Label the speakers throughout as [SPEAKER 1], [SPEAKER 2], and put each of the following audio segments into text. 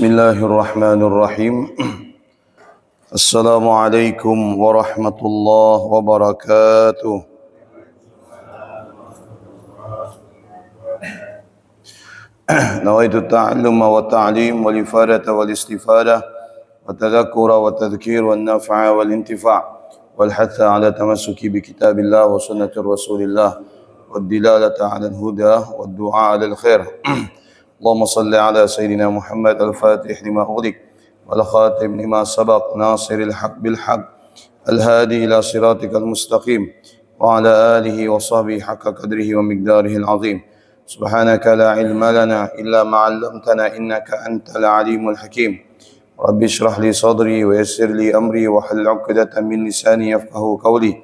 [SPEAKER 1] الله الرحمن الرحيم السلام عليكم ورحمة الله وبركاته نويت التعلم والتعليم والإفادة والاستفادة والتذكر والتذكير والنفع والانتفاع والحث على تمسك بكتاب الله وسنة رسول الله والدلالة على الهدى والدعاء على الخير اللهم صل على سيدنا محمد الفاتح لما أغلق والخاتم لما سبق ناصر الحق بالحق الهادي إلى صراطك المستقيم وعلى آله وصحبه حق قدره ومقداره العظيم سبحانك لا علم لنا إلا ما علمتنا إنك أنت العليم الحكيم رب اشرح لي صدري ويسر لي أمري واحلل عقدة من لساني يفقهوا قولي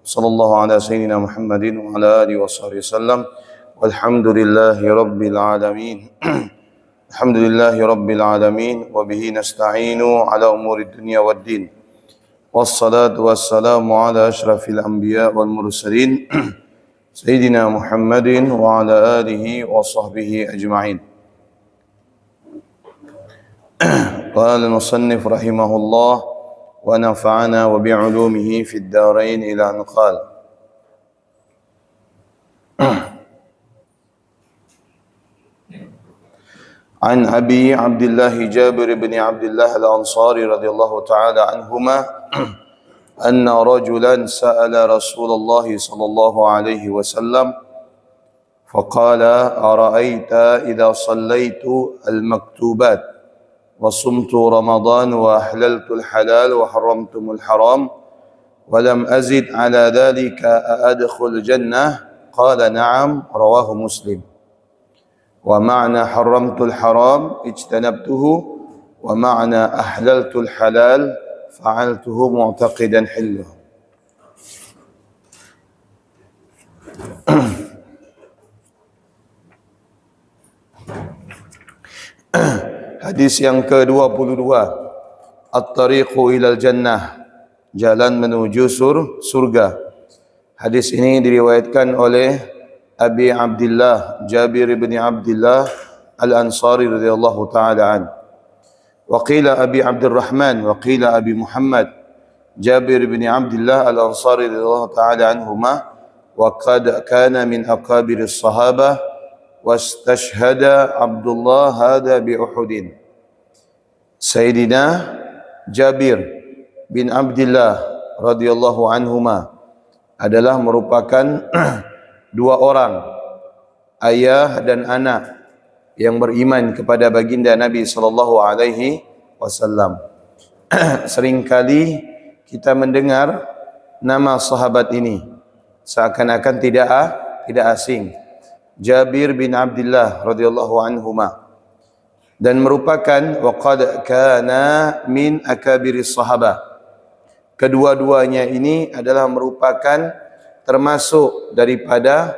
[SPEAKER 1] صلى الله على سيدنا محمد وعلى آله وصحبه وسلم والحمد لله رب العالمين الحمد لله رب العالمين وبه نستعين على أمور الدنيا والدين والصلاة والسلام على أشرف الأنبياء والمرسلين سيدنا محمد وعلى آله وصحبه أجمعين قال المصنف رحمه الله ونفعنا وبعلومه في الدارين إلى أن قال عن أبي عبد الله جابر بن عبد الله الأنصاري رضي الله تعالى عنهما أن رجلا سأل رسول الله صلى الله عليه وسلم فقال أرأيت إذا صليت المكتوبات وصمت رمضان وأحللت الحلال وحرمتم الحرام ولم أزد على ذلك أأدخل الجنة قال نعم رواه مسلم ومعنى حرمت الحرام اجتنبته ومعنى أحللت الحلال فعلته معتقدا حله Hadis yang ke-22 At-tariqu ilal jannah, jalan menuju surga. Hadis ini diriwayatkan oleh Abi Abdullah Jabir bin Abdullah Al-Ansari radhiyallahu ta'ala an. Wa qila Abi Abdurrahman wa qila Abi Muhammad Jabir bin Abdullah Al-Ansari radhiyallahu ta'ala anhuma wa qad kana min aqabir as-sahabah wastashhada Abdullah hadha bi Uhudin. Sayyidina Jabir bin Abdullah radhiyallahu anhuma adalah merupakan dua orang ayah dan anak yang beriman kepada baginda Nabi sallallahu alaihi wasallam. Seringkali kita mendengar nama sahabat ini seakan-akan tidak asing. Jabir bin Abdullah radhiyallahu anhuma, dan merupakan waqad kana min akabiris sahabah. Kedua-duanya ini adalah merupakan termasuk daripada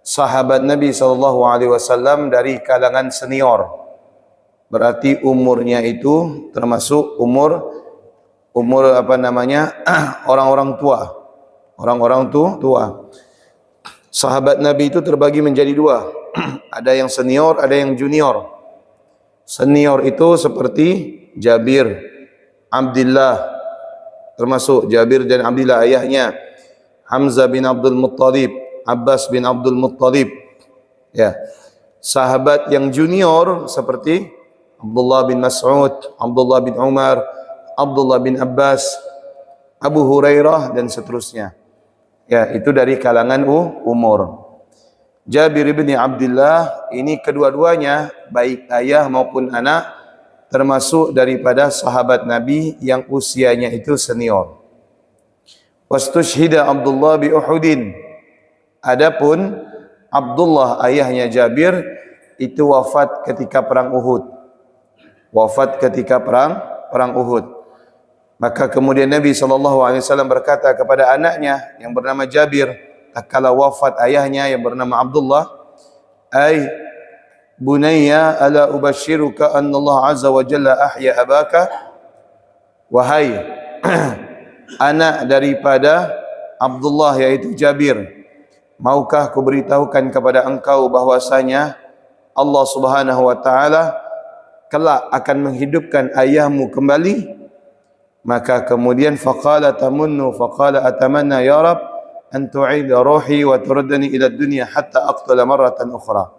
[SPEAKER 1] sahabat Nabi SAW dari kalangan senior. Berarti umurnya itu termasuk umur orang-orang tua. Orang-orang tua. Sahabat Nabi itu terbagi menjadi dua. Ada yang senior, ada yang junior. Senior itu seperti Jabir, Abdullah, termasuk Jabir dan Abdullah ayahnya, Hamzah bin Abdul Muttalib, Abbas bin Abdul Muttalib. Ya. Sahabat yang junior seperti Abdullah bin Mas'ud, Abdullah bin Umar, Abdullah bin Abbas, Abu Hurairah dan seterusnya. Ya, itu dari kalangan umur. Jabir bin Abdullah ini kedua-duanya baik ayah maupun anak termasuk daripada sahabat Nabi yang usianya itu senior. Wastushhida Abdullah bi Uhudin. Adapun Abdullah ayahnya Jabir itu wafat ketika perang Uhud. Wafat ketika perang Uhud. Maka kemudian Nabi SAW berkata kepada anaknya yang bernama Jabir, tatkala wafat ayahnya yang bernama Abdullah, "Ai bunayya ala ubashiruka anna Allah azza wa jalla ahya abaka?" Wahai anak daripada Abdullah yaitu Jabir, maukah ku beritahukan kepada engkau bahwasanya Allah Subhanahu wa taala kelak akan menghidupkan ayahmu kembali? Maka kemudian faqala tamunnu faqala atamanna ya Rab an tu'ida ruhi wa turaddani ila dunya hatta aqtula marratan ukhra.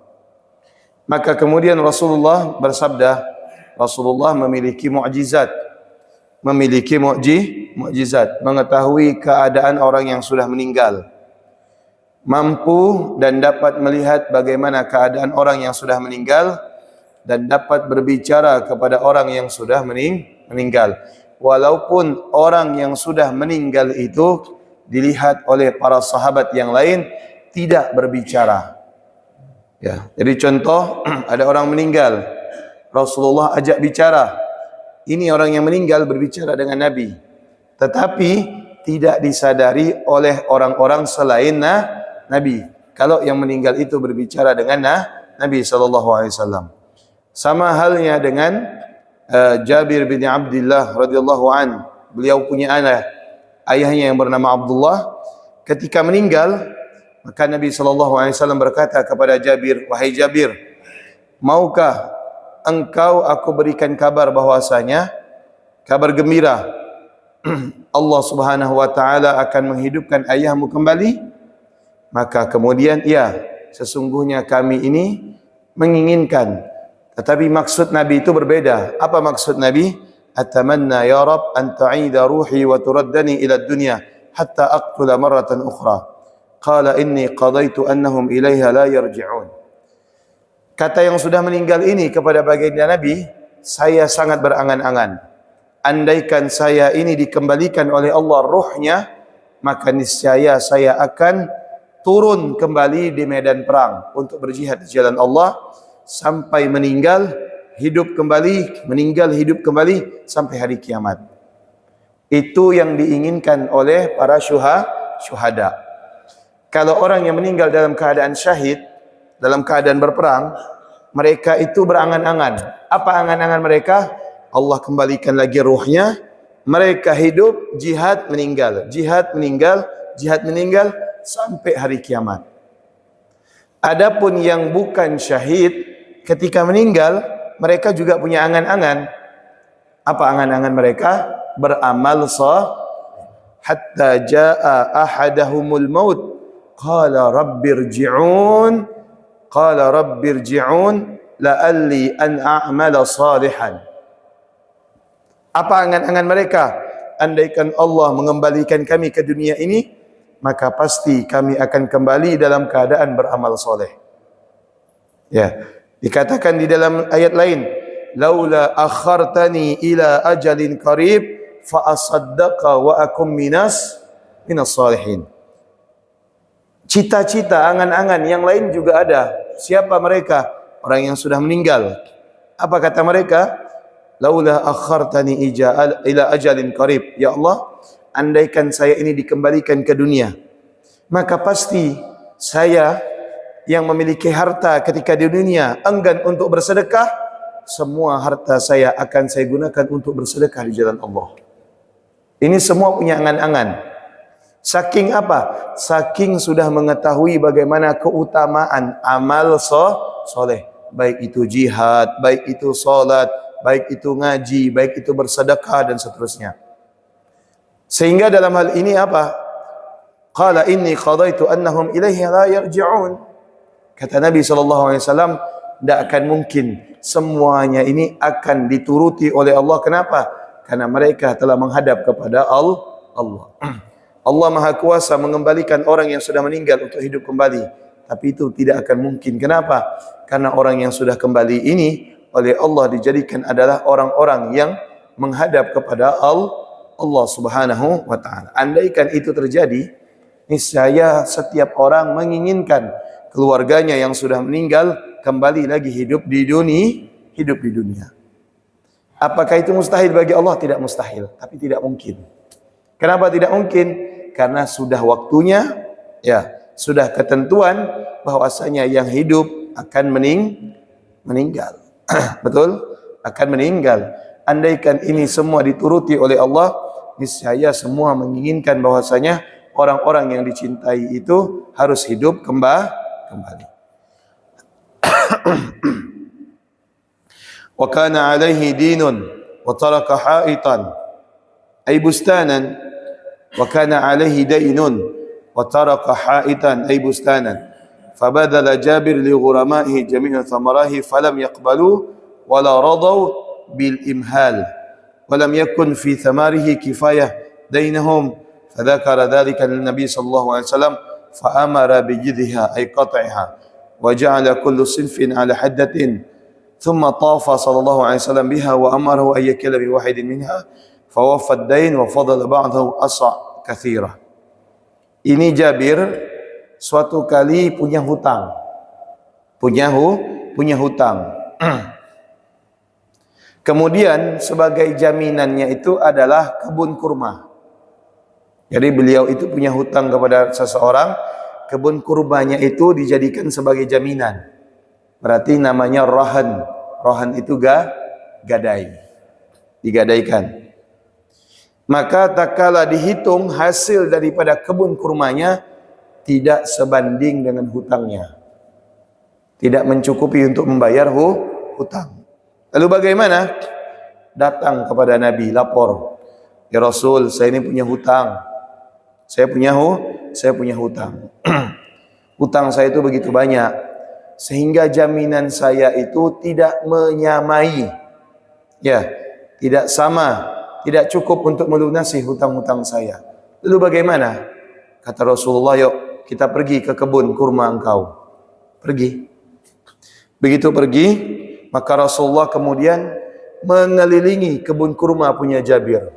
[SPEAKER 1] Maka kemudian Rasulullah bersabda, Rasulullah memiliki mukjizat, mengetahui keadaan orang yang sudah meninggal, mampu dan dapat melihat bagaimana keadaan orang yang sudah meninggal, dan dapat berbicara kepada orang yang sudah meninggal. Walaupun orang yang sudah meninggal itu dilihat oleh para sahabat yang lain tidak berbicara. Ya, jadi contoh, ada orang meninggal, Rasulullah ajak bicara. Ini orang yang meninggal berbicara dengan Nabi, tetapi tidak disadari oleh orang-orang selain Nabi. Kalau yang meninggal itu berbicara dengan Nabi SAW. Sama halnya dengan Jabir bin Abdullah radhiyallahu an. Beliau punya anak, ayahnya yang bernama Abdullah. Ketika meninggal, maka Nabi SAW berkata kepada Jabir, wahai Jabir, maukah engkau aku berikan kabar bahwasanya, kabar gembira, Allah Subhanahu wa taala akan menghidupkan ayahmu kembali? Maka kemudian, ya, sesungguhnya kami ini menginginkan. Tetapi maksud Nabi itu berbeda. Apa maksud Nabi? Atamanna ya Rab an tu'ida ruhi wa turaddani ila dunya hatta aqtula marratan ukhra. Qala inni qadaitu annahum ilaiha la yarji'un. Kata yang sudah meninggal ini kepada baginda Nabi, saya sangat berangan-angan, andaikan saya ini dikembalikan oleh Allah ruhnya, maka niscaya saya akan turun kembali di medan perang untuk berjihad di jalan Allah, sampai meninggal, hidup kembali, meninggal, hidup kembali, sampai hari kiamat. Itu yang diinginkan oleh para syuhada. Kalau orang yang meninggal dalam keadaan syahid, dalam keadaan berperang, mereka itu berangan-angan. Apa angan-angan mereka? Allah kembalikan lagi ruhnya, mereka hidup, jihad, meninggal, jihad, meninggal, jihad, meninggal, sampai hari kiamat. Adapun yang bukan syahid, ketika meninggal, mereka juga punya angan-angan. Apa angan-angan mereka? Beramal saleh. Hatta jaa ahadahumul maut, qala rabbirji'un, la'alli an a'mala salihan. Apa angan-angan mereka? Andaikan Allah mengembalikan kami ke dunia ini, maka pasti kami akan kembali dalam keadaan beramal soleh. Ya, dikatakan di dalam ayat lain, laula akhartani ila ajalin qarib fa asaddaqa wa akum minas salihin. Cita-cita, angan-angan yang lain juga ada. Siapa mereka? Orang yang sudah meninggal. Apa kata mereka? Laula akhartani ila ajalin qarib. Ya Allah, andaikan saya ini dikembalikan ke dunia, maka pasti saya yang memiliki harta ketika di dunia enggan untuk bersedekah, semua harta saya akan saya gunakan untuk bersedekah di jalan Allah. Ini semua punya angan-angan. Saking apa? Saking sudah mengetahui bagaimana keutamaan amal soleh. Baik itu jihad, baik itu salat, baik itu ngaji, baik itu bersedekah dan seterusnya. Sehingga dalam hal ini apa? Qala inni qadaitu annahum ilaihi la yarji'un. Kata Nabi SAW, tidak akan mungkin semuanya ini akan dituruti oleh Allah. Kenapa? Karena mereka telah menghadap kepada Allah. Allah Maha Kuasa mengembalikan orang yang sudah meninggal untuk hidup kembali. Tapi itu tidak akan mungkin. Kenapa? Karena orang yang sudah kembali ini oleh Allah dijadikan adalah orang-orang yang menghadap kepada Allah Subhanahu wa ta'ala. Andaikan itu terjadi, niscaya setiap orang menginginkan keluarganya yang sudah meninggal kembali lagi hidup di dunia. Apakah itu mustahil bagi Allah? Tidak mustahil, tapi tidak mungkin. Kenapa tidak mungkin? Karena sudah waktunya, ya, sudah ketentuan bahwasanya yang hidup akan meninggal. Betul? Akan meninggal. Andaikan ini semua dituruti oleh Allah, niscaya semua menginginkan bahwasanya orang-orang yang dicintai itu harus hidup kembali. wa kana alaihi dinun wa taraka haitan ay bustanan wa kana alaihi dainun wa taraka haitan ay bustanan fabadala Jabir li ghurama'ihi jami'a thamarahi falam yaqbalu wala radaw bil imhal walam yakun fi thamarihi kifayah dainahum fadzakara dhalika lin nabiy sallallahu alaihi wasallam fa amara bi jidhiha ay qat'iha wa ja'ala kullu sinfin ala haddatin thumma tafa sallallahu alaihi wasallam biha wa amarahu ay yakila bi wahidin minha fawaffa ad-dain wa fadala ba'dahu asa' katsira. Ini Jabir suatu kali punya hutang. Punya hutang. Kemudian sebagai jaminannya itu adalah kebun kurma. Jadi beliau itu punya hutang kepada seseorang, kebun kurmanya itu dijadikan sebagai jaminan. Berarti namanya rahan. Rahan itu gadai. Digadaikan. Maka tak kala dihitung hasil daripada kebun kurmanya tidak sebanding dengan hutangnya. Tidak mencukupi untuk membayar hutang. Lalu bagaimana? Datang kepada Nabi, lapor. Ya Rasul, saya ini punya hutang. Saya punya hutang. Hutang saya itu begitu banyak. Sehingga jaminan saya itu tidak menyamai. Ya, tidak sama. Tidak cukup untuk melunasi hutang-hutang saya. Lalu bagaimana? Kata Rasulullah, yuk kita pergi ke kebun kurma engkau. Pergi. Begitu pergi, maka Rasulullah kemudian mengelilingi kebun kurma punya Jabir.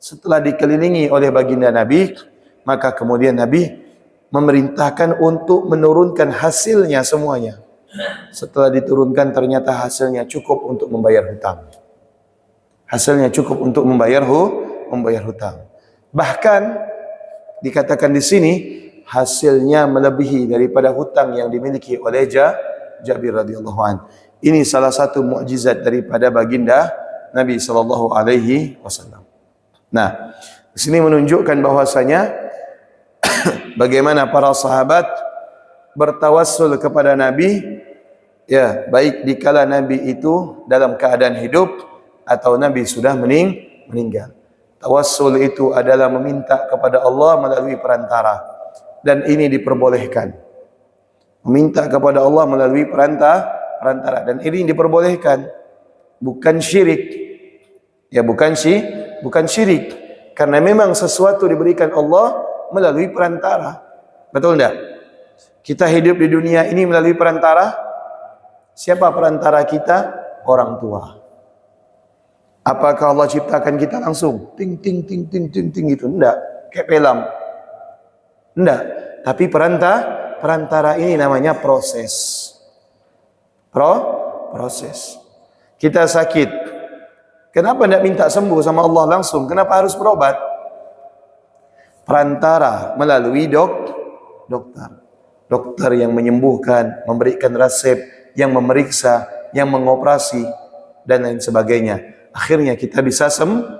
[SPEAKER 1] Setelah dikelilingi oleh baginda Nabi, maka kemudian Nabi memerintahkan untuk menurunkan hasilnya semuanya. Setelah diturunkan ternyata hasilnya cukup untuk membayar hutang. Hasilnya cukup untuk membayar hutang. Bahkan dikatakan di sini hasilnya melebihi daripada hutang yang dimiliki oleh Jabir radhiyallahu anhu. Ini salah satu mukjizat daripada baginda Nabi sallallahu alaihi wasallam. Nah, di sini menunjukkan bahwasanya bagaimana para sahabat bertawassul kepada Nabi, ya, baik dikala Nabi itu dalam keadaan hidup atau Nabi sudah meninggal. Tawassul itu adalah meminta kepada Allah melalui perantara, dan ini diperbolehkan. Meminta kepada Allah melalui perantara, dan ini diperbolehkan, bukan syirik. Ya, bukan syirik, karena memang sesuatu diberikan Allah melalui perantara. Betul enggak? Kita hidup di dunia ini melalui perantara. Siapa perantara kita? Orang tua. Apakah Allah ciptakan kita langsung? Ting ting ting ting ting ting gitu? Enggak. Kayak film. Enggak. Tapi perantara ini namanya proses. Proses. Kita sakit. Kenapa tidak minta sembuh sama Allah langsung? Kenapa harus berobat? Perantara melalui dokter. Dokter yang menyembuhkan, memberikan resep, yang memeriksa, yang mengoperasi, dan lain sebagainya. Akhirnya kita bisa sembuh.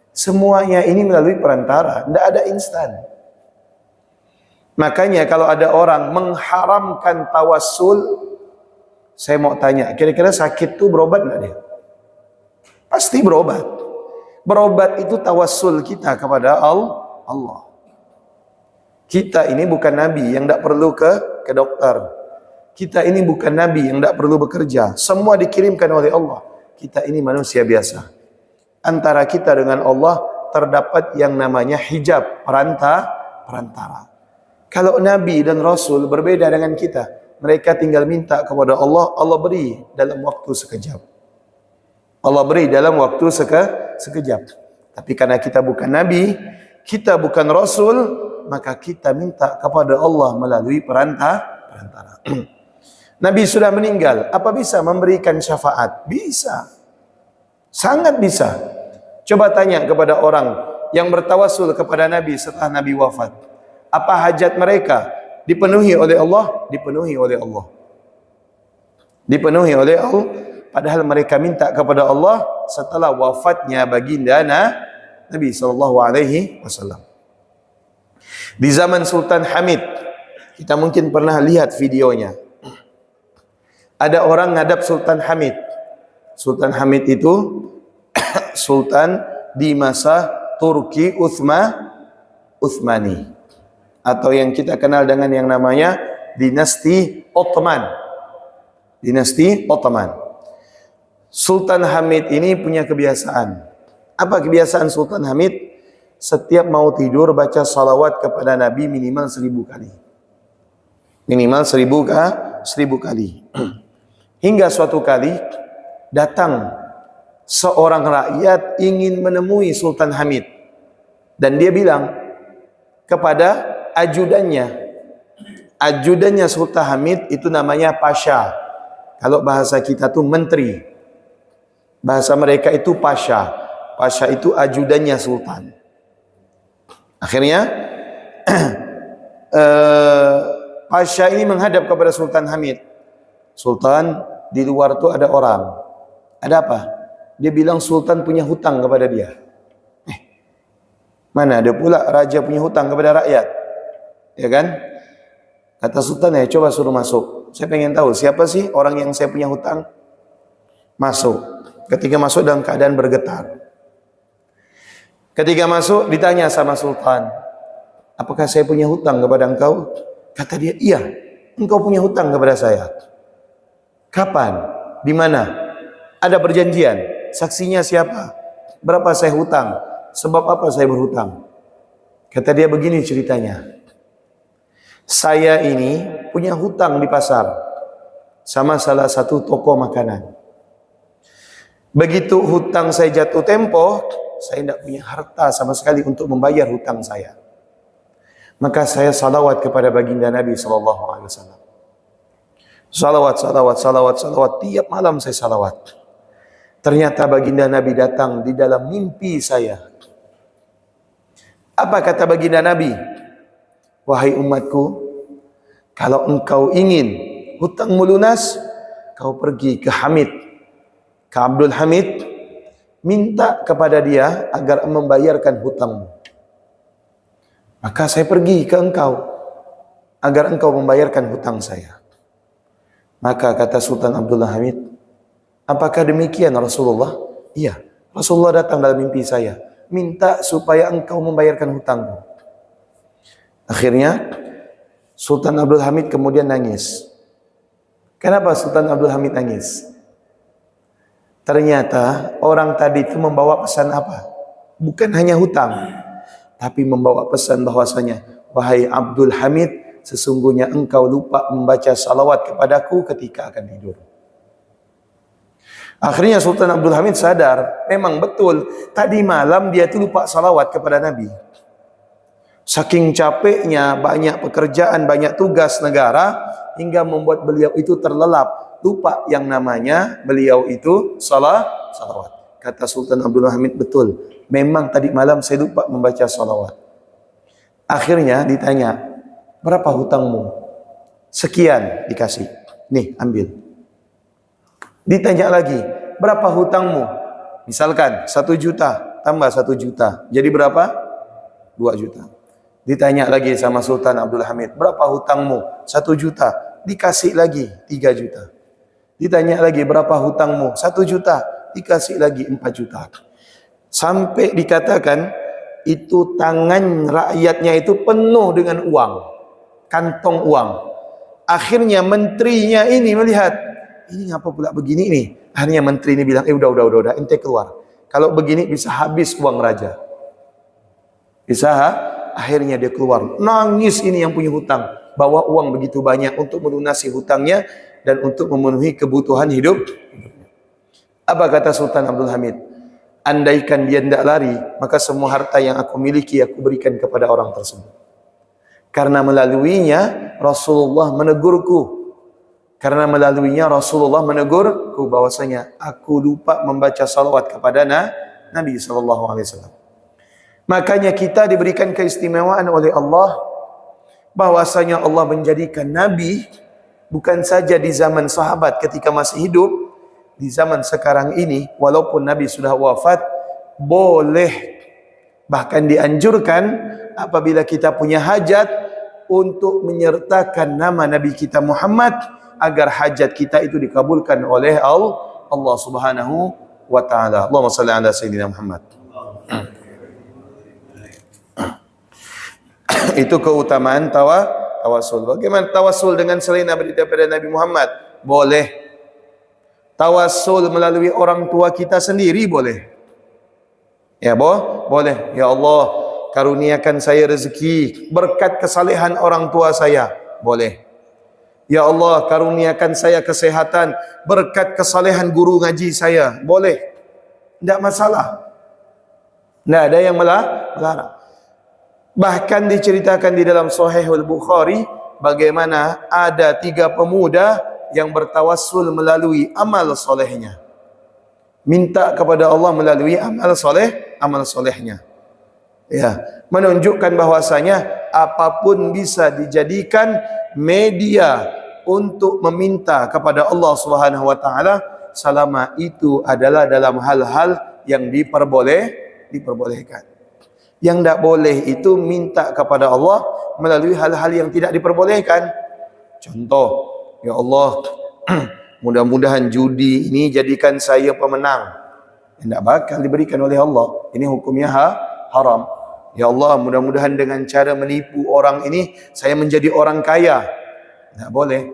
[SPEAKER 1] Semuanya ini melalui perantara. Tidak ada instan. Makanya kalau ada orang mengharamkan tawassul, saya mau tanya, kira-kira sakit itu berobat enggak dia? Pasti berobat. Berobat itu tawassul kita kepada Allah. Kita ini bukan nabi yang tidak perlu ke dokter. Kita ini bukan nabi yang tidak perlu bekerja. Semua dikirimkan oleh Allah. Kita ini manusia biasa. Antara kita dengan Allah terdapat yang namanya hijab, perantara. Kalau nabi dan rasul berbeda dengan kita. Mereka tinggal minta kepada Allah, Allah beri dalam waktu sekejap. Allah beri dalam waktu sekejap. Tapi karena kita bukan nabi, kita bukan rasul, maka kita minta kepada Allah melalui perantara. Nabi sudah meninggal, apa bisa memberikan syafaat? Bisa. Sangat bisa. Coba tanya kepada orang yang bertawassul kepada Nabi setelah Nabi wafat. Apa hajat mereka? Dipenuhi oleh Allah? Dipenuhi oleh Allah. Dipenuhi oleh Allah. Padahal mereka minta kepada Allah setelah wafatnya baginda Nabi SAW. Di zaman Sultan Hamid, kita mungkin pernah lihat videonya. Ada orang ngadap Sultan Hamid. Sultan Hamid itu sultan di masa Turki Utsmani, atau yang kita kenal dengan yang namanya dinasti Ottoman. Dinasti Ottoman. Sultan Hamid ini punya kebiasaan. Apa kebiasaan Sultan Hamid? Setiap mau tidur baca salawat kepada Nabi minimal 1000 kali. Minimal 1000 kali. Hingga suatu kali datang seorang rakyat ingin menemui Sultan Hamid. Dan dia bilang kepada ajudannya. Ajudannya Sultan Hamid itu namanya Pasha. Kalau bahasa kita tuh menteri. Bahasa mereka itu Pasha. Pasha itu ajudannya Sultan. Akhirnya Pasha ini menghadap kepada Sultan Hamid. Sultan, di luar tuh ada orang. Ada apa? Dia bilang Sultan punya hutang kepada dia. Mana ada pula raja punya hutang kepada rakyat? Ya kan? Kata Sultan, ya coba suruh masuk. Saya pengen tahu siapa sih orang yang saya punya hutang. Masuk. Ketika masuk dalam keadaan bergetar. Ketika masuk ditanya sama Sultan, apakah saya punya hutang kepada engkau? Kata dia, iya, engkau punya hutang kepada saya. Kapan? Di mana? Ada perjanjian? Saksinya siapa? Berapa saya hutang? Sebab apa saya berhutang? Kata dia, begini ceritanya. Saya ini punya hutang di pasar sama salah satu toko makanan. Begitu hutang saya jatuh tempo, saya tidak punya harta sama sekali untuk membayar hutang saya. Maka saya salawat kepada baginda Nabi SAW. Salawat. Tiap malam saya salawat. Ternyata baginda Nabi datang di dalam mimpi saya. Apa kata baginda Nabi? Wahai umatku, kalau engkau ingin hutangmu lunas, kau pergi ke Hamid, ke Abdul Hamid, minta kepada dia agar membayarkan hutangmu. Maka saya pergi ke engkau agar engkau membayarkan hutang saya. Maka kata Sultan Abdullah Hamid, apakah demikian Rasulullah? Iya, Rasulullah datang dalam mimpi saya, minta supaya engkau membayarkan hutangmu. Akhirnya Sultan Abdul Hamid kemudian nangis. Kenapa Sultan Abdul Hamid nangis? Ternyata orang tadi itu membawa pesan apa? Bukan hanya hutang, tapi membawa pesan bahwasanya, wahai Abdul Hamid, sesungguhnya engkau lupa membaca salawat kepadaku ketika akan tidur. Akhirnya Sultan Abdul Hamid sadar, memang betul, tadi malam dia itu lupa salawat kepada Nabi. Saking capeknya, banyak pekerjaan, banyak tugas negara, hingga membuat beliau itu terlelap. Lupa yang namanya beliau itu salawat. Kata Sultan Abdul Hamid, betul, memang tadi malam saya lupa membaca salawat. Akhirnya ditanya, berapa hutangmu? Sekian, dikasih. Nih, ambil. Ditanya lagi, berapa hutangmu? Misalkan 1 juta, tambah 1 juta. Jadi berapa? 2 juta. Ditanya lagi sama Sultan Abdul Hamid, berapa hutangmu? 1 juta. Dikasih lagi 3 juta. Ditanya lagi, berapa hutangmu? 1 juta. Dikasih lagi 4 juta. Sampai dikatakan itu tangan rakyatnya itu penuh dengan uang, kantong uang. Akhirnya menterinya ini melihat, ini ngapa pula begini nih? Akhirnya menteri ini bilang, udah, ente keluar. Kalau begini bisa habis uang raja. Akhirnya dia keluar. Nangis ini yang punya hutang. Bawa uang begitu banyak untuk melunasi hutangnya dan untuk memenuhi kebutuhan hidup. Apa kata Sultan Abdul Hamid? Andaikan dia tidak lari, maka semua harta yang aku miliki aku berikan kepada orang tersebut. Karena melaluinya Rasulullah menegurku. Bahwasanya aku lupa membaca salawat kepada Nabi SAW. Makanya kita diberikan keistimewaan oleh Allah, bahwasanya Allah menjadikan Nabi bukan saja di zaman sahabat ketika masih hidup, di zaman sekarang ini walaupun Nabi sudah wafat, boleh bahkan dianjurkan apabila kita punya hajat untuk menyertakan nama Nabi kita Muhammad agar hajat kita itu dikabulkan oleh Allah Allah Subhanahu wa taala. Allahumma shalli ala sayyidina Muhammad. Itu keutamaan tawasul. Bagaimana tawasul dengan selain daripada Nabi Muhammad? Boleh. Tawasul melalui orang tua kita sendiri boleh. Ya, boleh. Ya Allah, karuniakan saya rezeki berkat kesalehan orang tua saya. Boleh. Ya Allah, karuniakan saya kesehatan berkat kesalehan guru ngaji saya. Boleh. Tidak masalah. Tidak ada yang melarang. Bahkan diceritakan di dalam Sahihul Bukhari bagaimana ada 3 pemuda yang bertawassul melalui amal solehnya. Minta kepada Allah melalui amal solehnya. Ya, menunjukkan bahwasanya apapun bisa dijadikan media untuk meminta kepada Allah Subhanahu wa taala selama itu adalah dalam hal-hal yang diperbolehkan. Yang tidak boleh itu minta kepada Allah melalui hal-hal yang tidak diperbolehkan. Contoh, ya Allah, mudah-mudahan judi ini jadikan saya pemenang. Tidak bakal diberikan oleh Allah. Ini hukumnya haram. Ya Allah, mudah-mudahan dengan cara menipu orang ini saya menjadi orang kaya. Tidak boleh.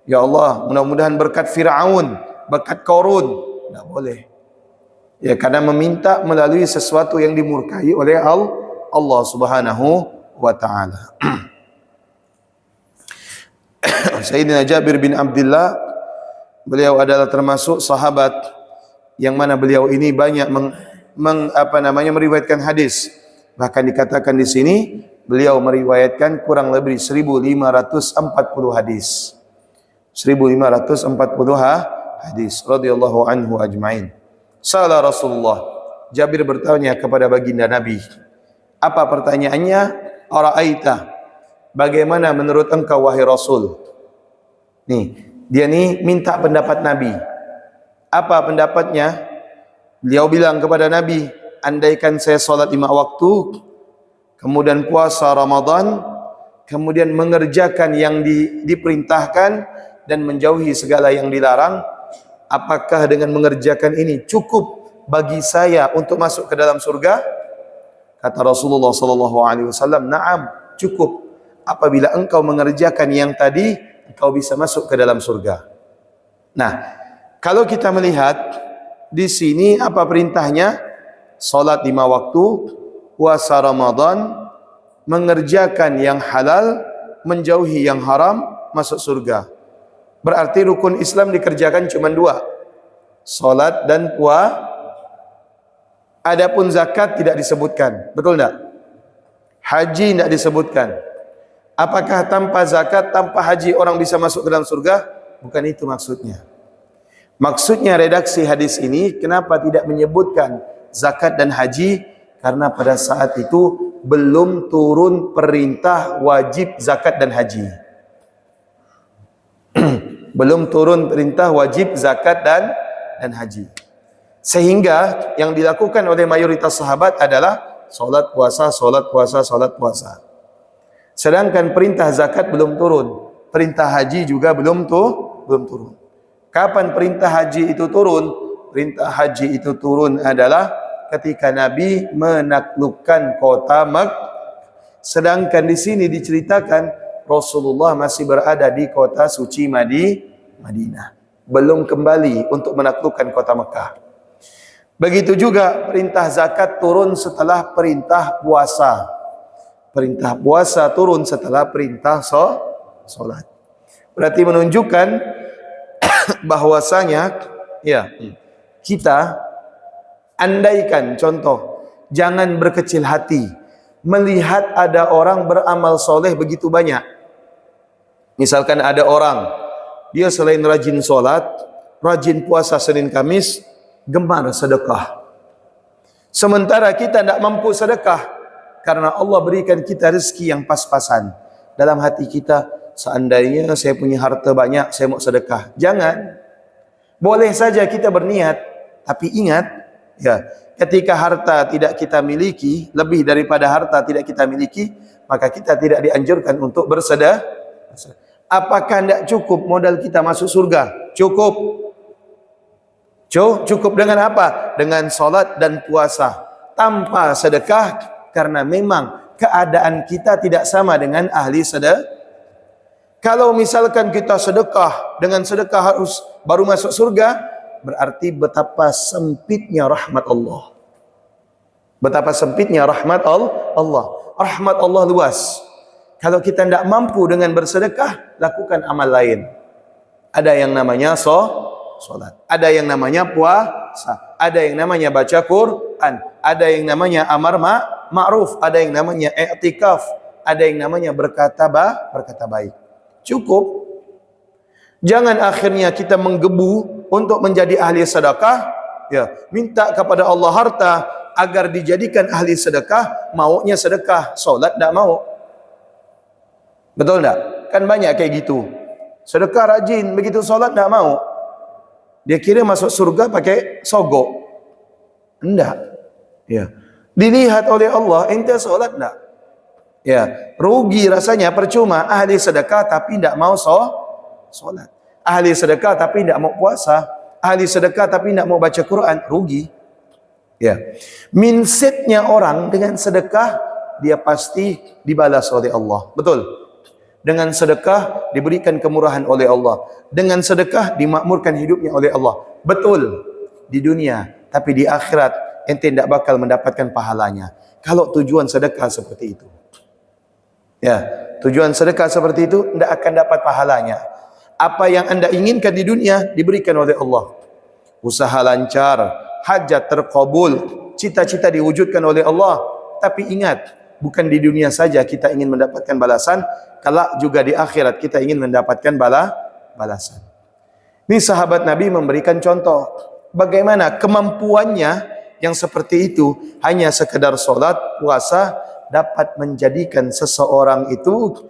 [SPEAKER 1] Ya Allah, mudah-mudahan berkat Fir'aun, berkat Qarun. Tidak boleh. Ya, karena meminta melalui sesuatu yang dimurkai oleh Allah Subhanahu wa taala. Sayyidina Jabir bin Abdullah, beliau adalah termasuk sahabat yang mana beliau ini banyak meriwayatkan hadis. Bahkan dikatakan di sini beliau meriwayatkan kurang lebih 1540 hadis. 1540 hadis radhiyallahu anhu ajmain. Salah Rasulullah, Jabir bertanya kepada baginda Nabi. Apa pertanyaannya? Ara'aita, bagaimana menurut engkau wahai Rasul? Nih, dia ni minta pendapat Nabi. Apa pendapatnya? Beliau bilang kepada Nabi, andaikan saya salat 5 waktu, kemudian puasa Ramadan, kemudian mengerjakan yang diperintahkan dan menjauhi segala yang dilarang, apakah dengan mengerjakan ini cukup bagi saya untuk masuk ke dalam surga? Kata Rasulullah sallallahu alaihi wasallam, "Na'am, cukup. Apabila engkau mengerjakan yang tadi, engkau bisa masuk ke dalam surga." Nah, kalau kita melihat di sini apa perintahnya? Salat 5 waktu, puasa Ramadan, mengerjakan yang halal, menjauhi yang haram, masuk surga. Berarti rukun Islam dikerjakan cuma 2. Salat dan puasa. Adapun zakat tidak disebutkan. Betul tak? Haji tidak disebutkan. Apakah tanpa zakat, tanpa haji orang bisa masuk ke dalam surga? Bukan itu maksudnya. Maksudnya redaksi hadis ini kenapa tidak menyebutkan zakat dan haji? Karena pada saat itu belum turun perintah wajib zakat dan haji. Belum turun perintah wajib zakat dan haji. Sehingga yang dilakukan oleh mayoritas sahabat adalah solat puasa, solat puasa, solat puasa. Sedangkan perintah zakat belum turun, perintah haji juga belum turun. Kapan perintah haji itu turun? Perintah haji itu turun adalah ketika Nabi menaklukkan kota Makkah. Sedangkan di sini diceritakan Rasulullah masih berada di kota suci Madinah. Belum kembali untuk menaklukkan kota Mekah. Begitu juga perintah zakat turun setelah perintah puasa. Perintah puasa turun setelah perintah solat. Berarti menunjukkan bahwasanya ya, kita andaikan contoh, jangan berkecil hati melihat ada orang beramal soleh begitu banyak. Misalkan ada orang, dia selain rajin sholat, rajin puasa Senin Kamis, gemar sedekah. Sementara kita tidak mampu sedekah, karena Allah berikan kita rezeki yang pas-pasan. Dalam hati kita, seandainya saya punya harta banyak, saya mau sedekah. Jangan. Boleh saja kita berniat, tapi ingat, ya, ketika harta tidak kita miliki, lebih daripada harta tidak kita miliki, maka kita tidak dianjurkan untuk bersedekah. Apakah tidak cukup modal kita masuk surga? Cukup. Cukup dengan apa? Dengan solat dan puasa. Tanpa sedekah, karena memang keadaan kita tidak sama dengan ahli sedekah. Kalau misalkan kita sedekah, dengan sedekah harus baru masuk surga, berarti betapa sempitnya rahmat Allah. Betapa sempitnya rahmat Allah. Rahmat Allah luas. Kalau kita tidak mampu dengan bersedekah, lakukan amal lain. Ada yang namanya solat, ada yang namanya puasa, ada yang namanya baca Quran, ada yang namanya amar ma'ruf, ada yang namanya i'tikaf, ada yang namanya berkata baik. Cukup. Jangan akhirnya kita menggebu untuk menjadi ahli sedekah, ya, minta kepada Allah harta agar dijadikan ahli sedekah, maunya sedekah, solat tidak mau. Betul tak? Kan banyak kayak gitu. Sedekah rajin, begitu solat tidak mau. Dia kira masuk surga pakai sogok. Enggak. Ya. Dilihat oleh Allah, ente solat enggak? Ya, rugi rasanya, percuma ahli sedekah tapi tidak mau solat. Ahli sedekah tapi tidak mau puasa. Ahli sedekah tapi tidak mau baca Quran, rugi. Ya. Mindsetnya orang dengan sedekah, dia pasti dibalas oleh Allah. Betul? Dengan sedekah diberikan kemurahan oleh Allah. Dengan sedekah dimakmurkan hidupnya oleh Allah. Betul di dunia, tapi di akhirat ente tidak bakal mendapatkan pahalanya. Kalau tujuan sedekah seperti itu. Ya, tujuan sedekah seperti itu tidak akan dapat pahalanya. Apa yang anda inginkan di dunia diberikan oleh Allah. Usaha lancar, hajat terkabul, cita-cita diwujudkan oleh Allah. Tapi ingat, bukan di dunia saja kita ingin mendapatkan balasan, kelak juga di akhirat kita ingin mendapatkan balasan. Ini sahabat Nabi memberikan contoh bagaimana kemampuannya yang seperti itu, hanya sekedar solat, puasa, dapat menjadikan seseorang itu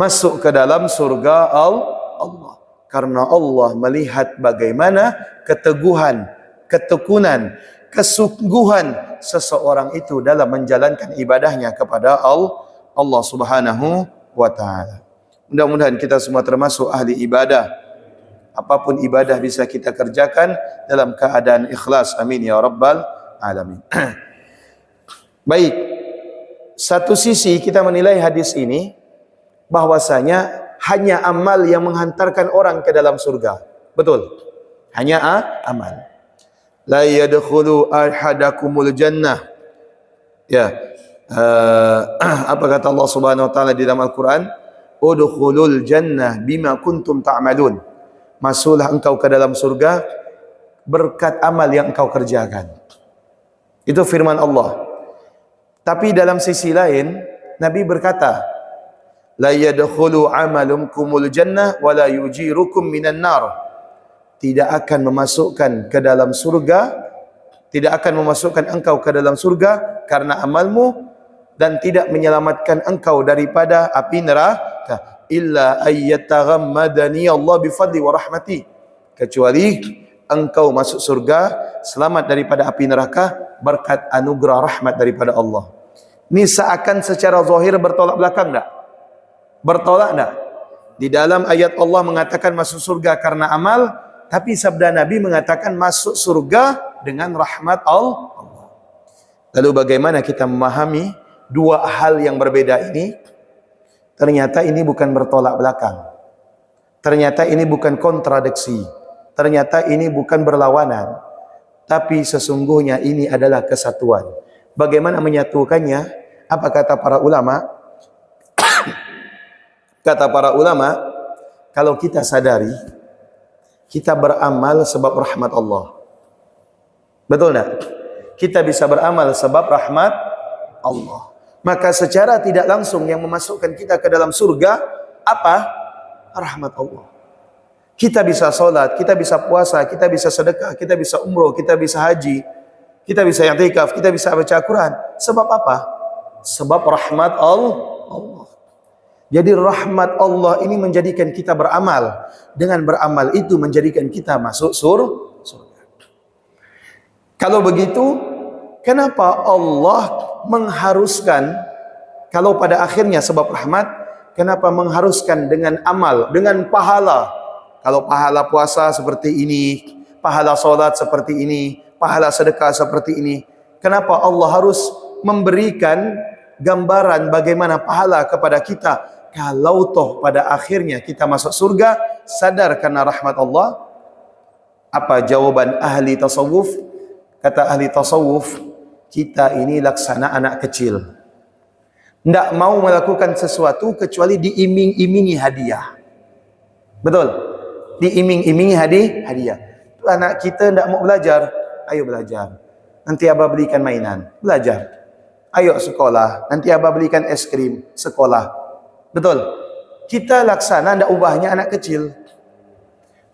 [SPEAKER 1] masuk ke dalam surga Allah. Karena Allah melihat bagaimana keteguhan, ketekunan, kesungguhan seseorang itu dalam menjalankan ibadahnya kepada Allah Subhanahu wa ta'ala. Mudah-mudahan kita semua termasuk ahli ibadah. Apapun ibadah bisa kita kerjakan dalam keadaan ikhlas. Amin ya rabbal alamin. Baik, satu sisi kita menilai hadis ini bahwasanya hanya amal yang menghantarkan orang ke dalam surga. Betul? Hanya amal. La yadkhulu ahadakumul jannah. Ya. Apa kata Allah Subhanahu wa taala di dalam Al-Qur'an? Udkhulul jannah bima kuntum ta'malun. Masuklah engkau ke dalam surga berkat amal yang engkau kerjakan. Itu firman Allah. Tapi dalam sisi lain Nabi berkata, la yadkhulu amalukumul jannah wa la yujirukum minan nar. Tidak akan memasukkan ke dalam surga, tidak akan memasukkan engkau ke dalam surga karena amalmu, dan tidak menyelamatkan engkau daripada api neraka, illa ayyataghammadani Allah bifadli wa rahmati, kecuali engkau masuk surga selamat daripada api neraka berkat anugerah rahmat daripada Allah. Ini seakan secara zahir bertolak belakang tak? Bertolak tak? Di dalam ayat Allah mengatakan masuk surga karena amal, tapi sabda Nabi mengatakan masuk surga dengan rahmat Allah. Lalu bagaimana kita memahami dua hal yang berbeda ini? Ternyata ini bukan bertolak belakang. Ternyata ini bukan kontradiksi. Ternyata ini bukan berlawanan. Tapi sesungguhnya ini adalah kesatuan. Bagaimana menyatukannya? Apa kata para ulama? Kata para ulama, kalau kita sadari kita beramal sebab rahmat Allah. Betul tak? Kita bisa beramal sebab rahmat Allah. Maka secara tidak langsung yang memasukkan kita ke dalam surga apa? Rahmat Allah. Kita bisa solat, kita bisa puasa, kita bisa sedekah, kita bisa umroh, kita bisa haji, kita bisa i'tikaf, kita bisa baca Quran. Sebab apa? Sebab rahmat Allah. Jadi rahmat Allah ini menjadikan kita beramal. Dengan beramal itu menjadikan kita masuk surga. Kalau begitu, kenapa Allah mengharuskan, kalau pada akhirnya sebab rahmat, kenapa mengharuskan dengan amal, dengan pahala? Kalau pahala puasa seperti ini,
[SPEAKER 2] pahala solat seperti ini, pahala sedekah seperti ini. Kenapa Allah harus memberikan gambaran bagaimana pahala kepada kita? Kalau toh pada akhirnya kita masuk surga, sadar karena rahmat Allah. Apa jawaban ahli tasawuf? Kata ahli tasawuf, kita ini laksana anak kecil. Tidak mau melakukan sesuatu kecuali diiming-imingi hadiah. Betul? Diiming-imingi hadiah. Anak kita tidak mau belajar, ayo belajar. Nanti abah belikan mainan, belajar. Ayo sekolah, nanti abah belikan es krim, sekolah. Betul? Kita laksana tidak ubahnya anak kecil.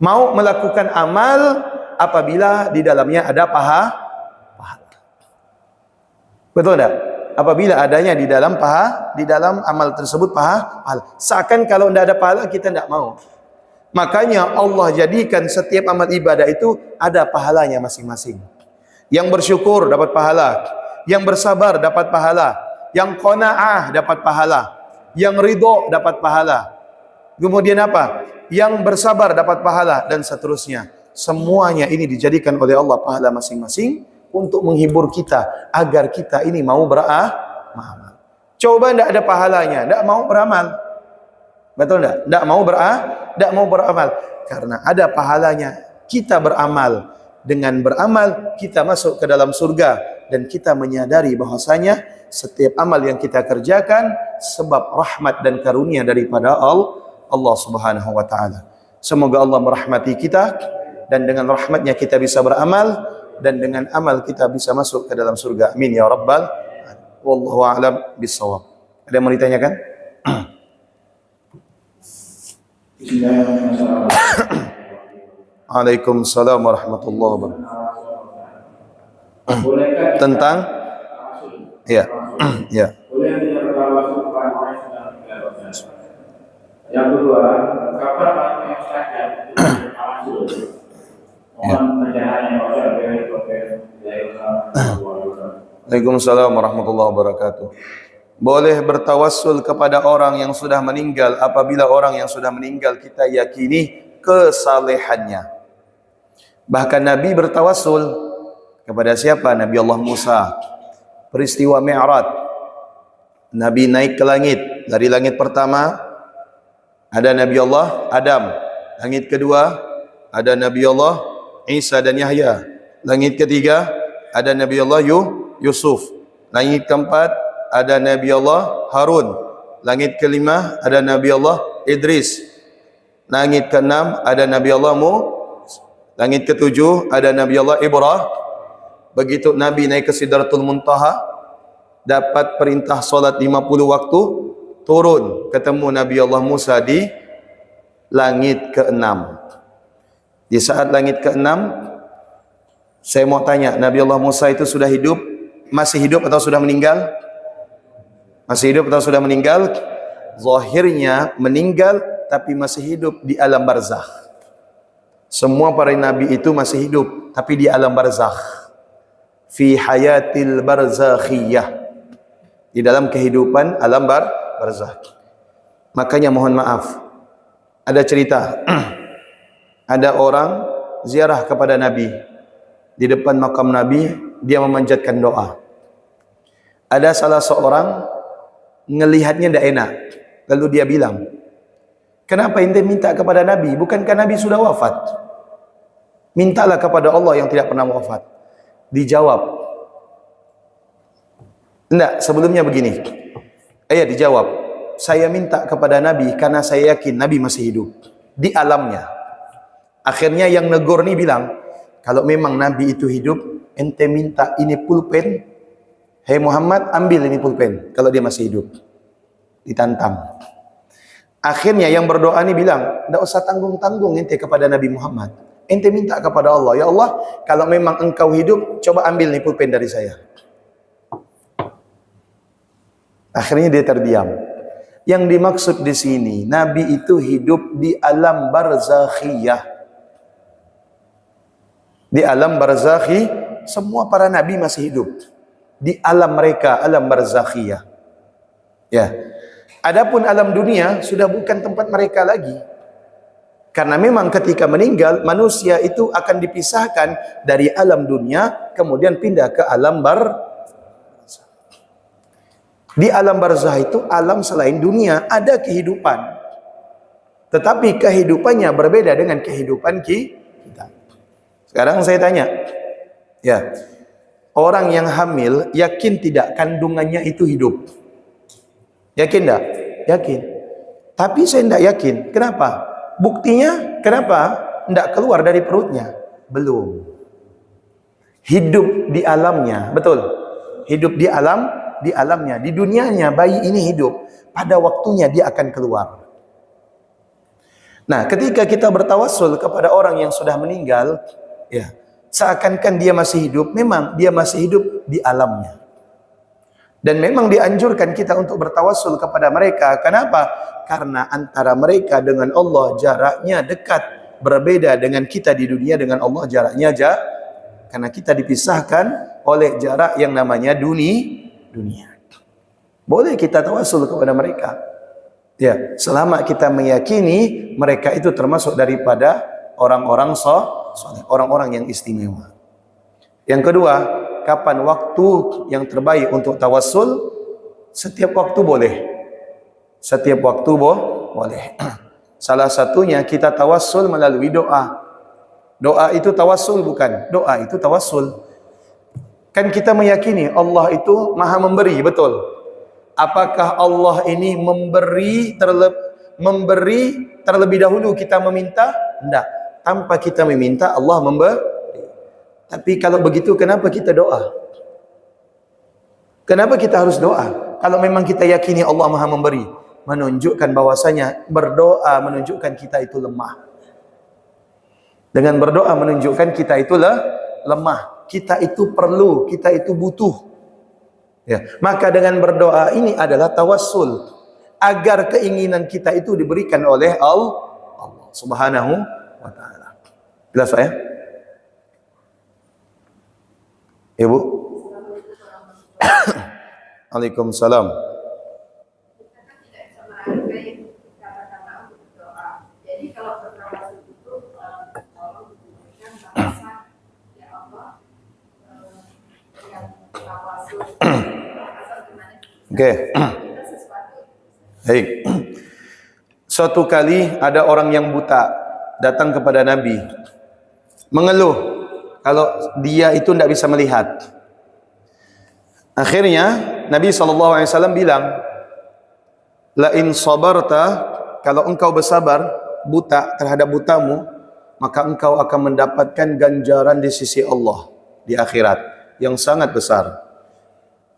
[SPEAKER 2] Mau melakukan amal apabila di dalamnya ada pahala. Betul tak? Apabila adanya di dalam amal tersebut pahala. Seakan kalau tidak ada pahala kita tidak mau. Makanya Allah jadikan setiap amal ibadah itu ada pahalanya masing-masing. Yang bersyukur dapat pahala, yang bersabar dapat pahala, yang qanaah dapat pahala, yang ridho dapat pahala. Kemudian apa? Yang bersabar dapat pahala dan seterusnya. Semuanya ini dijadikan oleh Allah pahala masing-masing untuk menghibur kita agar kita ini mau beramal. Coba tidak ada pahalanya, tidak mau beramal. Betul tidak? Tidak mau beramal. Karena ada pahalanya kita beramal. Dengan beramal kita masuk ke dalam surga dan kita menyadari bahwasanya setiap amal yang kita kerjakan sebab rahmat dan karunia daripada Allah Subhanahu wa taala. Semoga Allah merahmati kita dan dengan rahmatnya kita bisa beramal dan dengan amal kita bisa masuk ke dalam surga. Amin ya rabbal alamin. Wallahu a'lam bissawab. Ada yang mau ditanyakan? Waalaikumsalam warahmatullahi wabarakatuh. Tentang ya. Ya.
[SPEAKER 3] Yang kedua, kapan waktu yang sadar
[SPEAKER 2] Waalaikumsalam warahmatullahi wabarakatuh. Boleh bertawassul kepada orang yang sudah meninggal apabila orang yang sudah meninggal kita yakini kesalehannya. Bahkan Nabi bertawassul kepada siapa? Nabi Allah Musa. Peristiwa Mi'raj. Nabi naik ke langit. Dari langit pertama ada Nabi Allah Adam. Langit kedua ada Nabi Allah Isa dan Yahya. Langit ketiga ada Nabi Allah Yusuf. Langit keempat ada Nabi Allah Harun. Langit kelima ada Nabi Allah Idris. Langit keenam ada Nabi Allah Langit ketujuh ada Nabi Allah Ibrahim. Begitu Nabi naik ke Sidratul Muntaha, dapat perintah solat 50 waktu, turun ketemu Nabi Allah Musa di langit keenam. Di saat langit keenam, saya mau tanya, Nabi Allah Musa itu sudah hidup, masih hidup atau sudah meninggal? Masih hidup atau sudah meninggal? Zahirnya meninggal, tapi masih hidup di alam barzakh. Semua para nabi itu masih hidup, tapi di alam barzakh. Fi hayatil barzakhiyah. Di dalam kehidupan alam barzakh. Makanya mohon maaf, ada cerita ada orang ziarah kepada Nabi. Di depan makam Nabi dia memanjatkan doa. Ada salah seorang ngelihatnya tidak enak, lalu dia bilang, kenapa ente minta kepada Nabi? Bukankah Nabi sudah wafat? Mintalah kepada Allah yang tidak pernah wafat. Dijawab, enggak, sebelumnya begini. Dijawab, saya minta kepada Nabi karena saya yakin Nabi masih hidup di alamnya. Akhirnya yang negur ni bilang, kalau memang Nabi itu hidup, ente minta ini pulpen, hei Muhammad, ambil ini pulpen kalau dia masih hidup. Ditantang. Akhirnya yang berdoa ni bilang, tidak usah tanggung-tanggung ente kepada Nabi Muhammad. Ente minta kepada Allah, ya Allah, kalau memang engkau hidup, coba ambil ni pulpen dari saya. Akhirnya dia terdiam. Yang dimaksud di sini, Nabi itu hidup di alam barzakhiyah. Di alam barzakhi, semua para nabi masih hidup. Di alam mereka, alam barzakhiyah. Ya. Adapun alam dunia sudah bukan tempat mereka lagi. Karena memang ketika meninggal, manusia itu akan dipisahkan dari alam dunia, kemudian pindah ke alam barzah. Di alam barzah itu alam selain dunia, ada kehidupan. Tetapi kehidupannya berbeda dengan kehidupan kita. Sekarang saya tanya, ya, orang yang hamil yakin tidak kandungannya itu hidup? Yakin tidak? Yakin. Tapi saya tidak yakin. Kenapa? Buktinya, kenapa tidak keluar dari perutnya? Belum. Hidup di alamnya, betul. Hidup di alamnya, di dunianya bayi ini hidup. Pada waktunya dia akan keluar. Nah, ketika kita bertawassul kepada orang yang sudah meninggal, ya, seakan-akan dia masih hidup, memang dia masih hidup di alamnya. Dan memang dianjurkan kita untuk bertawassul kepada mereka. Kenapa? Karena antara mereka dengan Allah jaraknya dekat. Berbeda dengan kita di dunia dengan Allah jaraknya jauh. Karena kita dipisahkan oleh jarak yang namanya dunia. Boleh kita tawassul kepada mereka. Ya, selama kita meyakini mereka itu termasuk daripada orang-orang saleh, orang-orang yang istimewa. Yang kedua, kapan waktu yang terbaik untuk tawassul? Setiap waktu boleh. Setiap waktu boleh. Salah satunya kita tawassul melalui doa. Doa itu tawassul bukan? Doa itu tawassul. Kan kita meyakini Allah itu Maha memberi, betul? Apakah Allah ini memberi terlebih dahulu kita meminta? Tidak. Tanpa kita meminta Allah memberi. Tapi kalau begitu kenapa kita doa? Kenapa kita harus doa? Kalau memang kita yakini Allah Maha memberi, menunjukkan bahwasanya berdoa menunjukkan kita itu lemah. Dengan berdoa menunjukkan kita itu lemah. Kita itu perlu, kita itu butuh. Ya, maka dengan berdoa ini adalah tawassul agar keinginan kita itu diberikan oleh Allah Subhanahu wa taala. Jelas ya? Ibu. Waalaikumsalam.
[SPEAKER 4] Jadi kalau bertawassul itu tolong diberikan bahasa ya Allah yang tawassul.
[SPEAKER 2] Oke. Baik. Suatu kali ada orang yang buta datang kepada Nabi mengeluh kalau dia itu tidak bisa melihat. Akhirnya Nabi SAW bilang, la in sabarta, kalau engkau bersabar buta terhadap butamu, maka engkau akan mendapatkan ganjaran di sisi Allah di akhirat yang sangat besar.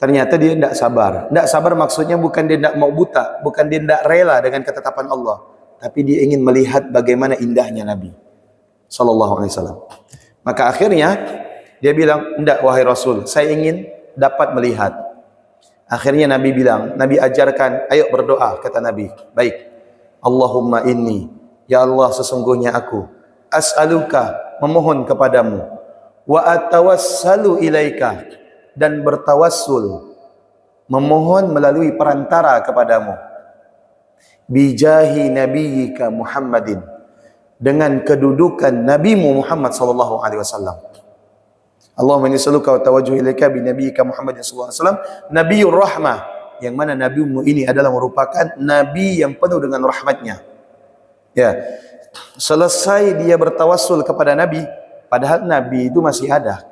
[SPEAKER 2] Ternyata dia tidak sabar. Tidak sabar maksudnya bukan dia tidak mau buta, bukan dia tidak rela dengan ketetapan Allah, tapi dia ingin melihat bagaimana indahnya Nabi SAW. Maka akhirnya dia bilang, tidak wahai Rasul, saya ingin dapat melihat. Akhirnya Nabi bilang, Nabi ajarkan, ayo berdoa, kata Nabi. Baik. Allahumma inni, ya Allah sesungguhnya aku as'aluka, memohon kepadamu, wa atawassalu ilaika, dan bertawassul, memohon melalui perantara kepadamu, bijahi nabiyyika Muhammadin, dengan kedudukan nabimu Muhammad sallallahu alaihi wasallam. Allahumma inni as'aluka wa tawajjuh ilaika bi nabiyyika Muhammadin sallallahu alaihi wasallam, nabiyur rahmah, yang mana nabimu ini adalah merupakan nabi yang penuh dengan rahmatnya. Ya. Selesai dia bertawassul kepada Nabi, padahal Nabi itu masih ada.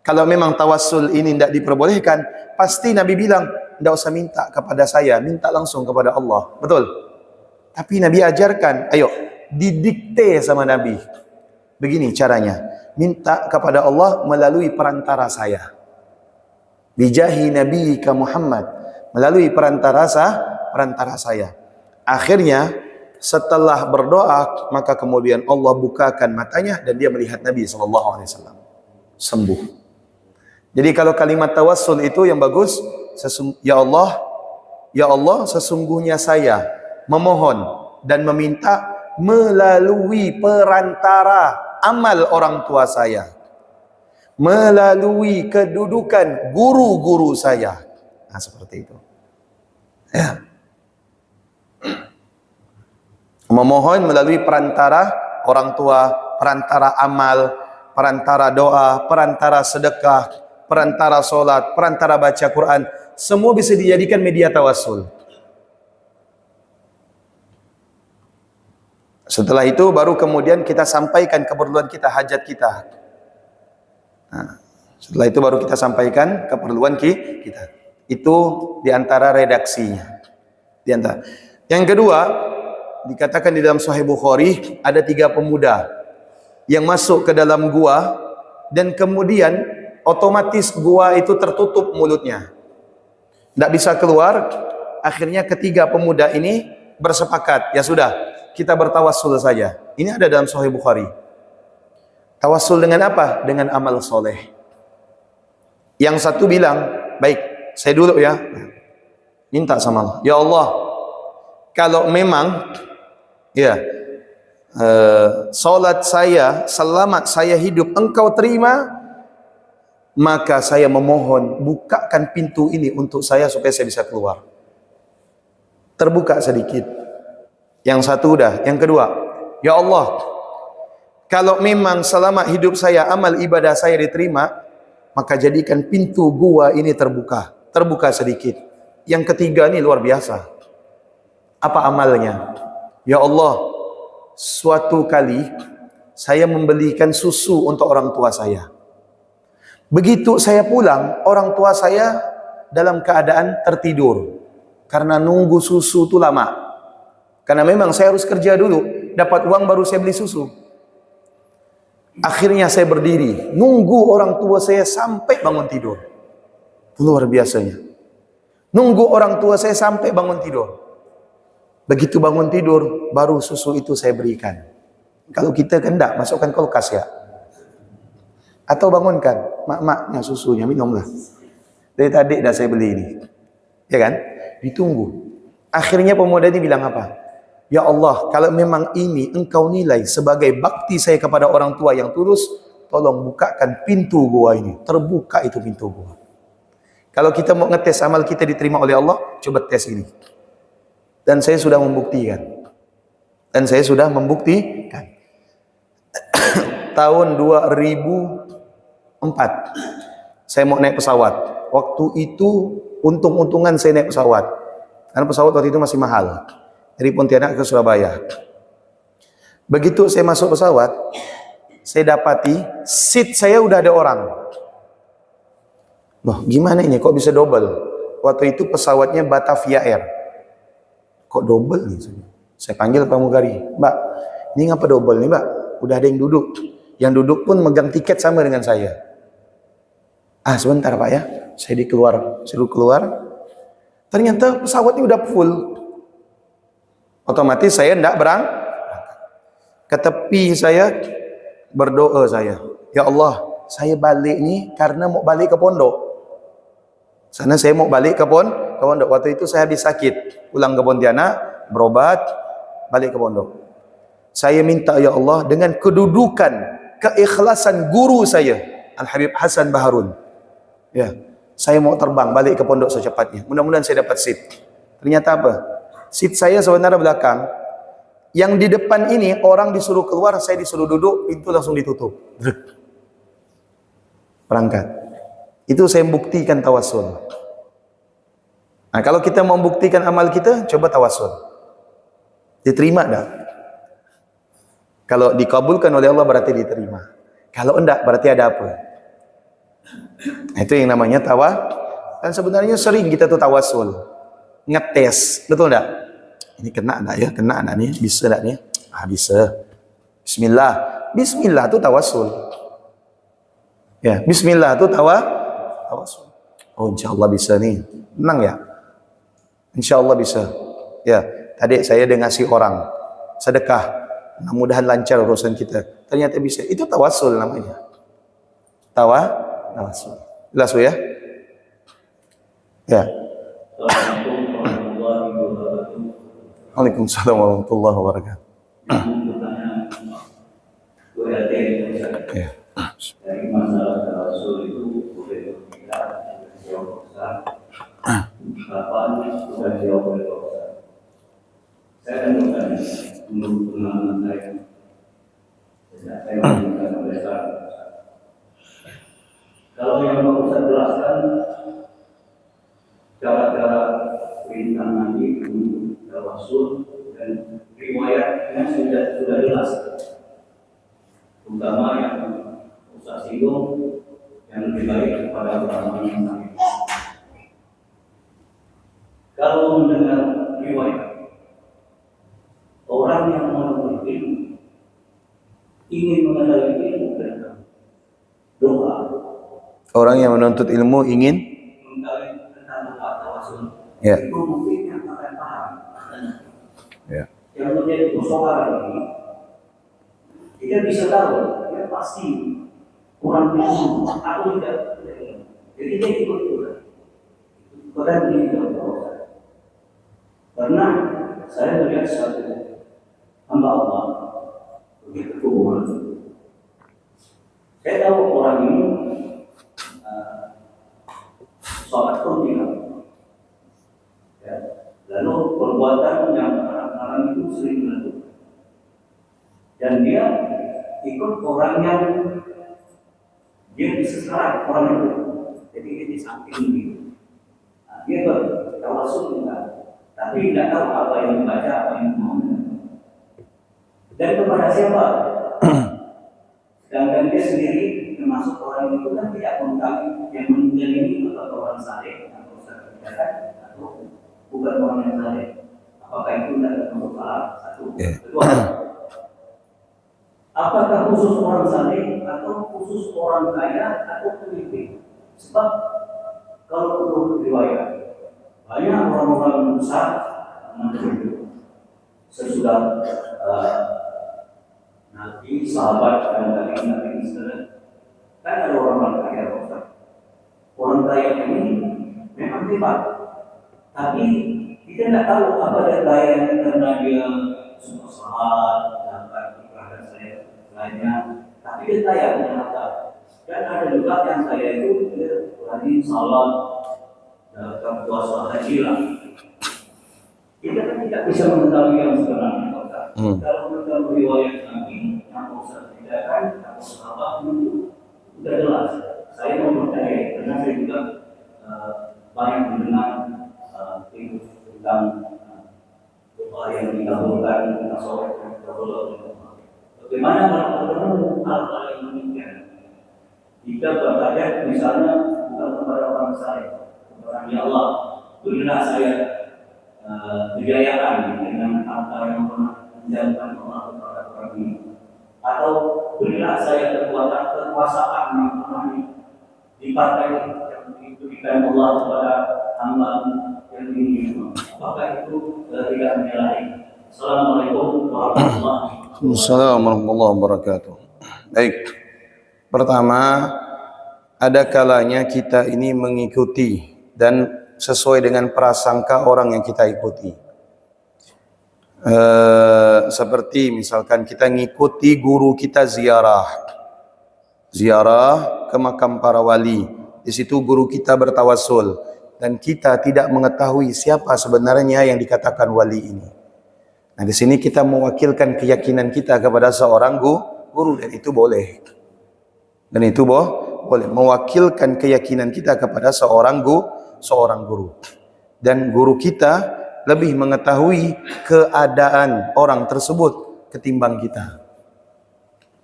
[SPEAKER 2] Kalau memang tawassul ini tidak diperbolehkan, pasti Nabi bilang, tidak usah minta kepada saya, minta langsung kepada Allah. Betul? Tapi Nabi ajarkan, ayo, didikte sama Nabi. Begini caranya, minta kepada Allah melalui perantara saya. Bijahi nabiyyika Muhammad, melalui perantara saya. Akhirnya, setelah berdoa, maka kemudian Allah bukakan matanya dan dia melihat Nabi SAW. Sembuh. Jadi kalau kalimat tawassul itu yang bagus, ya Allah, sesungguhnya saya memohon dan meminta melalui perantara amal orang tua saya, melalui kedudukan guru-guru saya. Nah, seperti itu. Ya. Memohon melalui perantara orang tua, perantara amal, perantara doa, perantara sedekah, perantara solat, perantara baca Quran. Semua bisa dijadikan media tawassul. Setelah itu baru kemudian kita sampaikan keperluan kita, hajat kita. Nah, setelah itu baru kita sampaikan keperluan kita. Itu diantara redaksinya. Yang kedua, dikatakan di dalam Sahih Bukhari, ada 3 pemuda yang masuk ke dalam gua dan kemudian otomatis gua itu tertutup mulutnya, tidak bisa keluar. Akhirnya ketiga pemuda ini bersepakat, ya sudah, kita bertawassul saja. Ini ada dalam Sahih Bukhari. Tawassul dengan apa? Dengan amal soleh. Yang satu bilang, baik, saya dulu ya, minta sama Allah, ya Allah, kalau memang salat saya selama saya hidup Engkau terima, maka saya memohon bukakan pintu ini untuk saya supaya saya bisa keluar. Terbuka sedikit. Yang satu udah. Yang kedua, ya Allah, kalau memang selama hidup saya amal ibadah saya diterima, maka jadikan pintu gua ini terbuka. Terbuka sedikit. Yang ketiga ini luar biasa. Apa amalnya? Ya Allah, suatu kali saya membelikan susu untuk orang tua saya. Begitu saya pulang, orang tua saya dalam keadaan tertidur karena nunggu susu itu lama. Karena memang saya harus kerja dulu, dapat uang baru saya beli susu. Akhirnya saya berdiri, nunggu orang tua saya sampai bangun tidur. Luar biasanya. Nunggu orang tua saya sampai bangun tidur. Begitu bangun tidur, baru susu itu saya berikan. Kalau kita kan enggak, masukkan kulkas ya. Atau bangunkan, mak-maknya susunya, minumlah. Dari tadi dah saya beli ini. Ya kan? Ditunggu. Akhirnya pemuda ini bilang apa? Ya Allah, kalau memang ini engkau nilai sebagai bakti saya kepada orang tua yang tulus, tolong bukakan pintu gua ini. Terbuka itu pintu gua. Kalau kita mau ngetes amal kita diterima oleh Allah, coba tes ini. Dan saya sudah membuktikan. Tahun 2004 saya mau naik pesawat. Waktu itu untung-untungan saya naik pesawat. Karena pesawat waktu itu masih mahal. Dari Pontianak ke Surabaya. Begitu saya masuk pesawat, saya dapati seat saya udah ada orang. Loh, gimana ini? Kok bisa double? Waktu itu pesawatnya Batavia Air. Kok double nih? Saya panggil pramugari, Mbak, ini ngapa double nih Mbak? Udah ada yang duduk. Yang duduk pun megang tiket sama dengan saya. Ah, sebentar Pak ya, saya suruh keluar. Ternyata pesawatnya udah full. Otomatis saya enggak berangkat. Ke tepi saya berdoa saya. Ya Allah, saya balik nih karena mau balik ke pondok. Sana saya mau balik ke pondok. Waktu itu saya habis sakit. Pulang ke Pontianak, berobat, balik ke pondok. Saya minta ya Allah dengan kedudukan, keikhlasan guru saya, Al-Habib Hasan Baharun. Ya, saya mau terbang balik ke pondok secepatnya. Mudah-mudahan saya dapat seat. Ternyata apa? Seat saya sebenarnya belakang. Yang di depan ini orang disuruh keluar, saya disuruh duduk, pintu langsung ditutup. Berangkat. Itu saya buktikan tawassul. Nah, kalau kita mau membuktikan amal kita, coba tawassul. Diterima dah. Kalau dikabulkan oleh Allah berarti diterima. Kalau enggak berarti ada apa? Itu yang namanya Dan sebenarnya sering kita tuh tawassul. Ngetes, betul enggak? Ini kena enggak ya? Kena enggak nih? Bisa enggak nih? Ah, bisa. Bismillah. Bismillah itu tawassul. Ya, bismillah itu tawassul. Oh, insyaallah bisa nih. Menang ya? Insyaallah bisa. Ya, tadi saya udah ngasih orang sedekah. Mudah-mudahan lancar urusan kita. Ternyata bisa. Itu tawassul namanya. Tawassul. Jelas ya? Ya. Waalaikumsalam warahmatullahi wabarakatuh. Ya.
[SPEAKER 5] Dari masalah tawassul itu boleh kita jawab kapan sudah jawab oleh Saya akan bertanya, menurut pengalaman saya, sejak saya meningkat desa. Kalau yang mau saya jelaskan cara-cara perintah Nabi untuk tawasul dan riwayatnya sudah jelas, terutama yang Ustaz singgung yang lebih baik kepada orang yang sakit. Kalau mendengar riwayat orang yang menuntut ilmu ingin mengenal ilmu dan doa,
[SPEAKER 2] Orang yang menuntut ilmu ingin
[SPEAKER 5] mengetahui tentang doa tawasul,
[SPEAKER 2] ya.
[SPEAKER 5] itu mungkin yang akan paham.
[SPEAKER 2] Ya.
[SPEAKER 5] Yang menjadi persoalan ini, kita bisa tahu, ya pasti orang ilmu atau tidak. Jadi dia ikut-ikutan. Ikutan ini tidak tahu. Karena saya melihat satu hamba Allah begitu kuat. Saya tahu orang ini sholat pun tidak. Ya. Lalu perbuatan yang orang itu sering dilakukan. Dan dia ikut orang yang dia disesat orang itu. Jadi dia di samping gitu. Nah, dia bertawasul juga. Tapi tidak tahu apa yang dibaca, apa yang mau. Dan kepada siapa? Sedangkan dia sendiri termasuk orang itu kan tidak mengetahui yang meninggal ini atau orang saleh atau kebijakan atau bukan orang yang saleh. Apakah itu tidak termasuk salah? Satu. Kedua, apakah khusus orang saleh atau khusus orang kaya atau pemimpin? Sebab kalau menurut riwayat banyak orang-orang besar sesudah Nabi, sahabat dan Nabi Israel, kan ada orang kaya. Orang kaya ini memang hebat, tapi kita tidak tahu apa dia kaya karena dia semua salat dan ibadah saya lainnya, tapi dia kaya ternyata. Dan ada juga yang kaya itu dia rajin salat dan puasa haji lah. Kita kan tidak bisa mengetahui yang sebenarnya. Kalau mengetahui riwayat Nabi, yang Ustaz tidak atau sahabat itu sudah jelas. Saya mempercayai karena saya juga banyak mendengar tentang doa yang dikabulkan, tentang sholat yang dikabulkan. Bagaimana kalau ketemu hal-hal yang demikian? Jika bertanya misalnya bukan kepada orang saya, kepada Allah, berilah saya kejayaan dengan harta yang pernah menjadikan Allah kepada orang ini, atau berilah saya kekuasaan yang pernah dipakai yang diberikan Allah kepada hamba yang ini. Apakah itu tidak menyalahi? Assalamualaikum warahmatullahi wabarakatuh.
[SPEAKER 2] Assalamualaikum warahmatullahi wabarakatuh. Baik. Pertama, ada kalanya kita ini mengikuti dan sesuai dengan prasangka orang yang kita ikuti. Seperti misalkan kita ngikuti guru kita ziarah ke makam para wali. Di situ guru kita bertawassul dan kita tidak mengetahui siapa sebenarnya yang dikatakan wali ini. Nah, di sini kita mewakilkan keyakinan kita kepada seorang guru dan itu boleh. Dan itu boleh mewakilkan keyakinan kita kepada seorang guru. Dan guru kita lebih mengetahui keadaan orang tersebut ketimbang kita.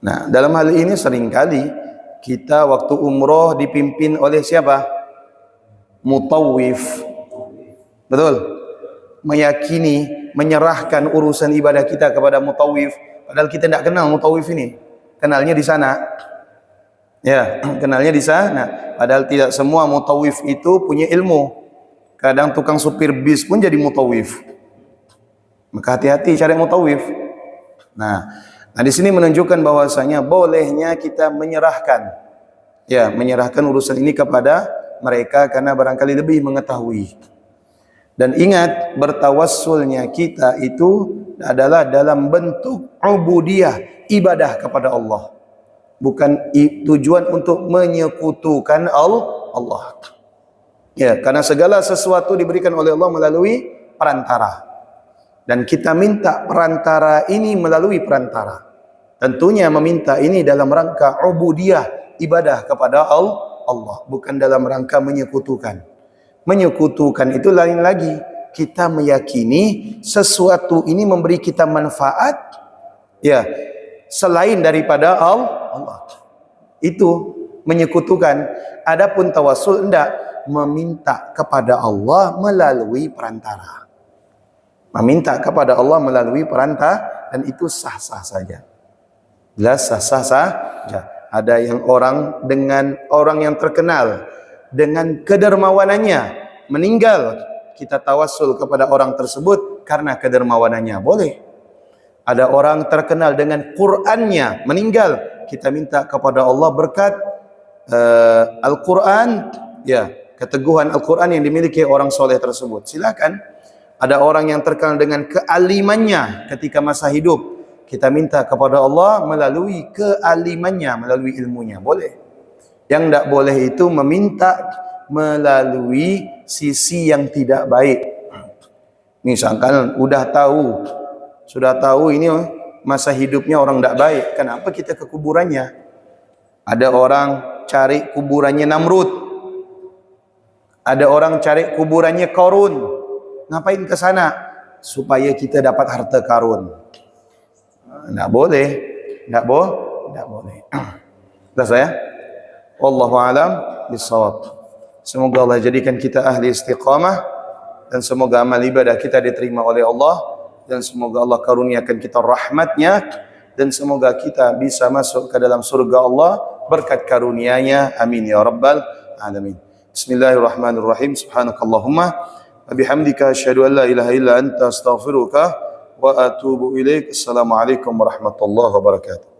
[SPEAKER 2] Nah, dalam hal ini seringkali kita waktu umroh dipimpin oleh siapa? Mutawif. Betul? Meyakini, menyerahkan urusan ibadah kita kepada mutawif. Padahal kita tidak kenal mutawif ini. Kenalnya di sana. Ya, kenalnya di sana. Padahal tidak semua mutawif itu punya ilmu. Kadang tukang supir bis pun jadi mutawif. Maka hati-hati cari mutawif. Nah, di sini menunjukkan bahwasanya bolehnya kita menyerahkan, ya, menyerahkan urusan ini kepada mereka karena barangkali lebih mengetahui. Dan ingat, bertawassulnya kita itu adalah dalam bentuk ubudiyah, ibadah kepada Allah. Bukan tujuan untuk menyekutukan Allah. Ya, karena segala sesuatu diberikan oleh Allah melalui perantara. Dan kita minta perantara ini melalui perantara. Tentunya meminta ini dalam rangka ubudiyah, ibadah kepada Allah, bukan dalam rangka menyekutukan. Menyekutukan itu lain lagi. Kita meyakini sesuatu ini memberi kita manfaat, ya, selain daripada Allah. Itu menyekutukan. Adapun tawassul enggak, meminta kepada Allah melalui perantara. Meminta kepada Allah melalui perantara, dan itu sah-sah saja. Jelas sah-sah saja. Ada yang orang yang terkenal dengan kedermawanannya meninggal, kita tawassul kepada orang tersebut karena kedermawanannya, boleh. Ada orang terkenal dengan Qur'annya meninggal, kita minta kepada Allah berkat Al-Quran, ya, keteguhan Al-Quran yang dimiliki orang soleh tersebut. Silakan. Ada orang yang terkenal dengan kealimannya ketika masa hidup, kita minta kepada Allah melalui kealimannya, melalui ilmunya, boleh. Yang tidak boleh itu meminta melalui sisi yang tidak baik. Misalkan sudah tahu ini masa hidupnya orang tidak baik, kenapa kita ke kuburannya? Ada orang cari kuburannya Namrud, ada orang cari kuburannya Qarun. Ngapain ke sana? Supaya kita dapat harta karun. Tidak boleh, tidak boleh. Sudah saya? Wallahu a'lam bishawab. Semoga Allah jadikan kita ahli istiqamah, dan semoga amal ibadah kita diterima oleh Allah, dan semoga Allah karuniakan kita rahmatnya, dan semoga kita bisa masuk ke dalam surga Allah berkat karunia-Nya. Amin ya rabbal alamin. Bismillahirrahmanirrahim. Subhanakallahumma wa bihamdika asyhadu an la ilaha illa anta astaghfiruka wa atubu ilaik. Assalamualaikum warahmatullahi wabarakatuh.